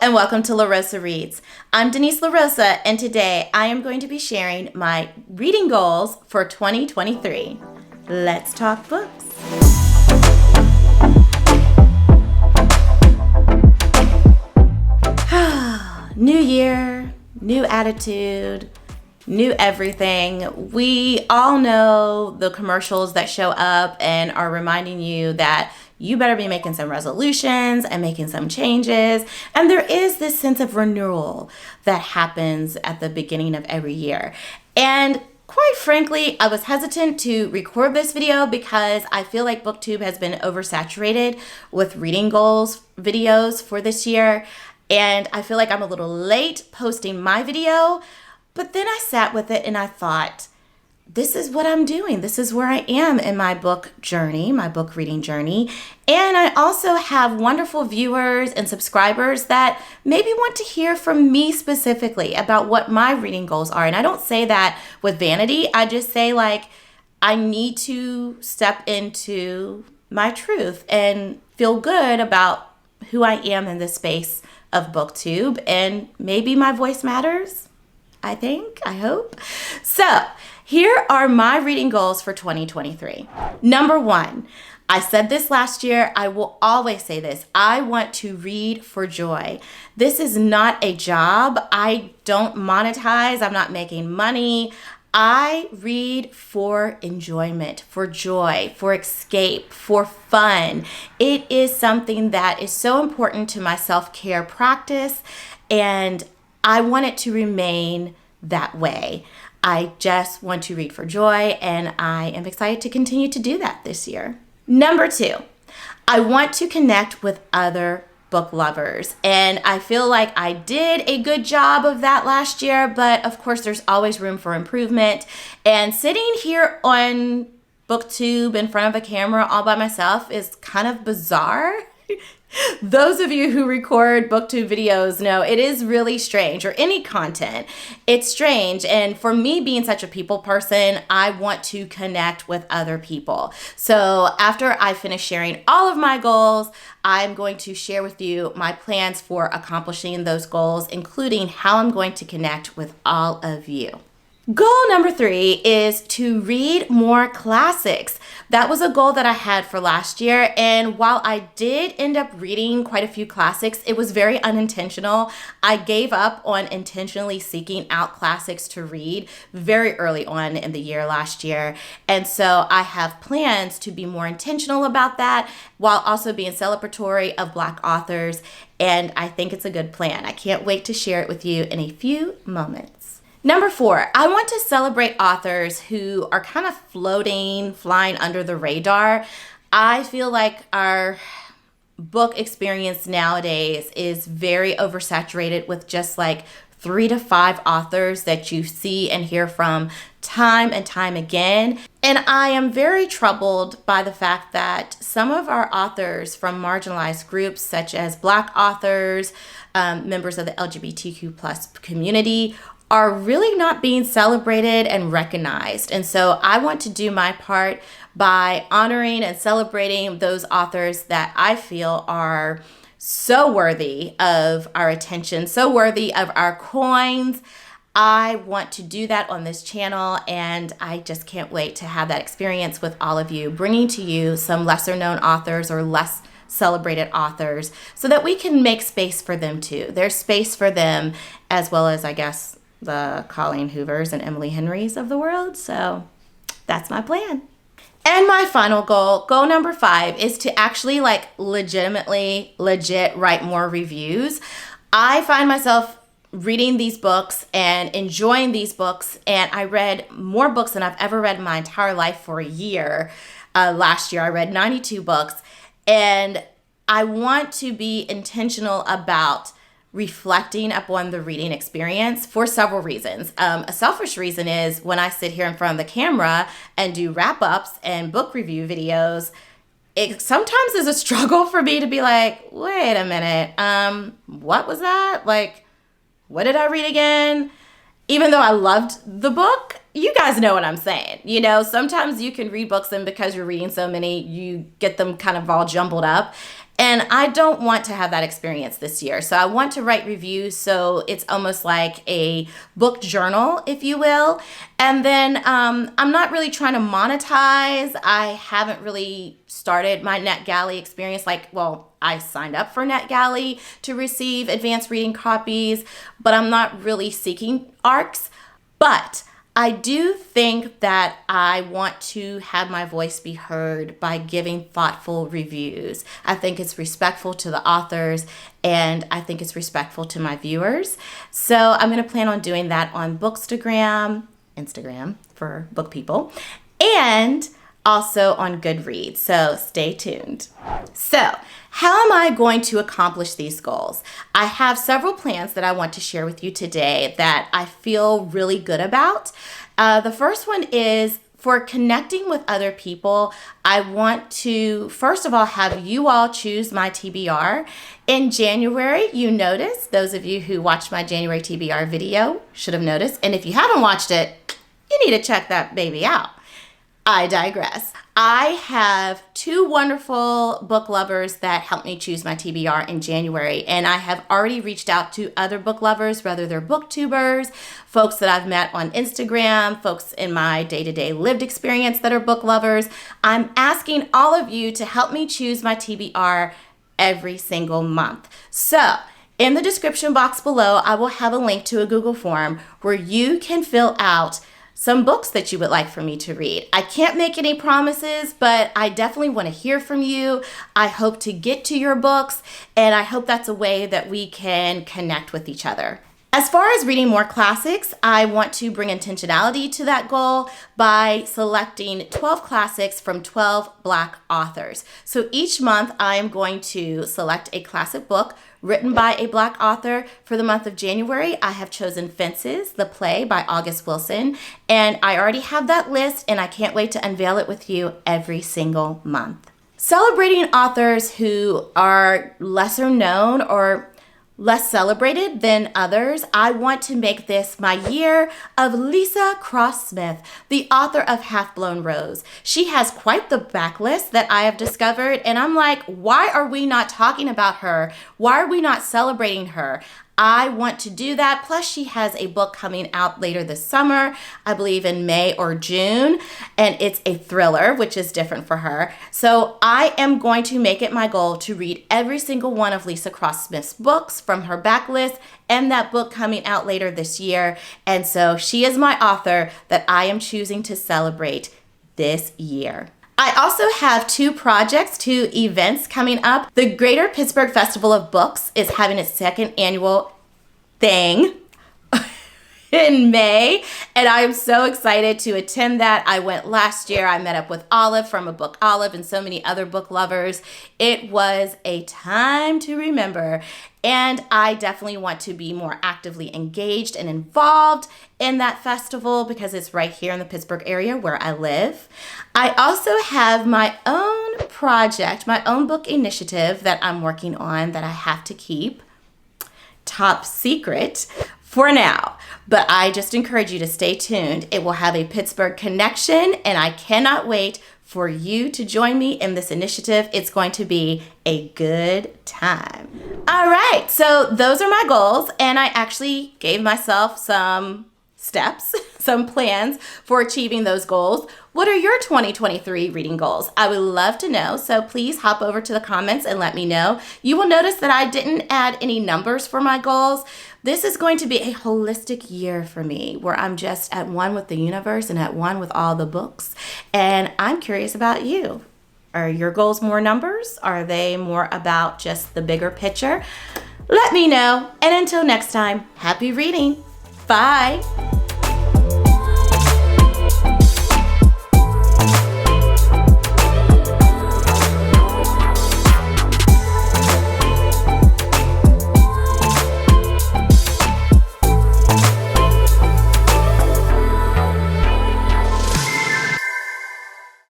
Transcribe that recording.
and welcome to LaRosa Reads. I'm Denise LaRosa, and today I am going to be sharing my reading goals for 2023. Let's talk books. New year, new attitude, new everything. We all know the commercials that show up and are reminding you that you better be making some resolutions and making some changes. And there is this sense of renewal that happens at the beginning of every year. And quite frankly, I was hesitant to record this video because I feel like BookTube has been oversaturated with reading goals videos for this year. And I feel like I'm a little late posting my video. But then I sat with it and I thought, this is what I'm doing. This is where I am in my book journey, my book reading journey. And I also have wonderful viewers and subscribers that maybe want to hear from me specifically about what my reading goals are. And I don't say that with vanity. I just say I need to step into my truth and feel good about who I am in this space of BookTube. And maybe my voice matters. I hope. So here are my reading goals for 2023. Number 1, I said this last year, I will always say this. I want to read for joy. This is not a job. I don't monetize. I'm not making money. I read for enjoyment, for joy, for escape, for fun. It is something that is so important to my self-care practice, and I want it to remain that way. I just want to read for joy, and I am excited to continue to do that this year. Number 2, I want to connect with other book lovers, and I feel like I did a good job of that last year, but of course there's always room for improvement. And sitting here on BookTube in front of a camera all by myself is kind of bizarre. Those of you who record BookTube videos know it is really strange, or any content. It's strange. And for me, being such a people person, I want to connect with other people. So after I finish sharing all of my goals, I'm going to share with you my plans for accomplishing those goals, including how I'm going to connect with all of you. Goal number 3 is to read more classics. That was a goal that I had for last year, and while I did end up reading quite a few classics, it was very unintentional. I gave up on intentionally seeking out classics to read very early on in the year last year, and so I have plans to be more intentional about that while also being celebratory of Black authors, and I think it's a good plan. I can't wait to share it with you in a few moments. Number 4, I want to celebrate authors who are kind of flying under the radar. I feel like our book experience nowadays is very oversaturated with just 3 to 5 authors that you see and hear from time and time again. And I am very troubled by the fact that some of our authors from marginalized groups, such as Black authors, members of the LGBTQ plus community, are really not being celebrated and recognized. And so I want to do my part by honoring and celebrating those authors that I feel are so worthy of our attention, so worthy of our coins. I want to do that on this channel, and I just can't wait to have that experience with all of you, bringing to you some lesser known authors or less celebrated authors so that we can make space for them too. There's space for them, as well as, I guess, the Colleen Hoovers and Emily Henrys of the world. So that's my plan. And my final goal number 5, is to actually legit write more reviews. I find myself reading these books and enjoying these books, and I read more books than I've ever read in my entire life for a year. Last year I read 92 books, and I want to be intentional about reflecting upon the reading experience for several reasons. A selfish reason is when I sit here in front of the camera and do wrap-ups and book review videos, it sometimes is a struggle for me to be like, wait a minute, what was that? What did I read again? Even though I loved the book, you guys know what I'm saying. Sometimes you can read books, and because you're reading so many, you get them kind of all jumbled up. And I don't want to have that experience this year. So I want to write reviews, so it's almost like a book journal, if you will. And then I'm not really trying to monetize. I haven't really started my NetGalley experience. I signed up for NetGalley to receive advanced reading copies, but I'm not really seeking ARCs. But I do think that I want to have my voice be heard by giving thoughtful reviews. I think it's respectful to the authors, and I think it's respectful to my viewers. So I'm going to plan on doing that on Instagram for book people, and also on Goodreads. So stay tuned. So how am I going to accomplish these goals? I have several plans that I want to share with you today that I feel really good about. The first one is for connecting with other people. I want to, first of all, have you all choose my TBR. In January, you noticed, those of you who watched my January TBR video should have noticed. And if you haven't watched it, you need to check that baby out. I digress. I have two wonderful book lovers that helped me choose my TBR in January, and I have already reached out to other book lovers, whether they're booktubers, folks that I've met on Instagram, folks in my day-to-day lived experience that are book lovers. I'm asking all of you to help me choose my TBR every single month. So in the description box below, I will have a link to a Google form where you can fill out some books that you would like for me to read. I can't make any promises, but I definitely want to hear from you. I hope to get to your books, and I hope that's a way that we can connect with each other. As far as reading more classics, I want to bring intentionality to that goal by selecting 12 classics from 12 Black authors. So each month I am going to select a classic book written by a Black author. For the month of January, I have chosen Fences, the play by August Wilson, and I already have that list, and I can't wait to unveil it with you every single month. Celebrating authors who are lesser known or less celebrated than others, I want to make this my year of Lisa Cross-Smith, the author of Half Blown Rose. She has quite the backlist that I have discovered, and I'm like, why are we not talking about her? Why are we not celebrating her? I want to do that. Plus, she has a book coming out later this summer, I believe in May or June, and it's a thriller, which is different for her. So I am going to make it my goal to read every single one of Lisa Cross-Smith's books from her backlist and that book coming out later this year. And so she is my author that I am choosing to celebrate this year. I also have two events coming up. The Greater Pittsburgh Festival of Books is having its second annual thing in May, and I am so excited to attend that. I went last year. I met up with Olive from A Book Olive and so many other book lovers. It was a time to remember, and I definitely want to be more actively engaged and involved in that festival because it's right here in the Pittsburgh area where I live. I also have my own project, my own book initiative that I'm working on that I have to keep top secret for now. But I just encourage you to stay tuned. It will have a Pittsburgh connection, and I cannot wait for you to join me in this initiative. It's going to be a good time. All right, so those are my goals, and I actually gave myself some steps, some plans for achieving those goals. What are your 2023 reading goals? I would love to know, so please hop over to the comments and let me know. You will notice that I didn't add any numbers for my goals. This is going to be a holistic year for me where I'm just at one with the universe and at one with all the books. And I'm curious about you. Are your goals more numbers? Are they more about just the bigger picture? Let me know. And until next time, happy reading. Bye.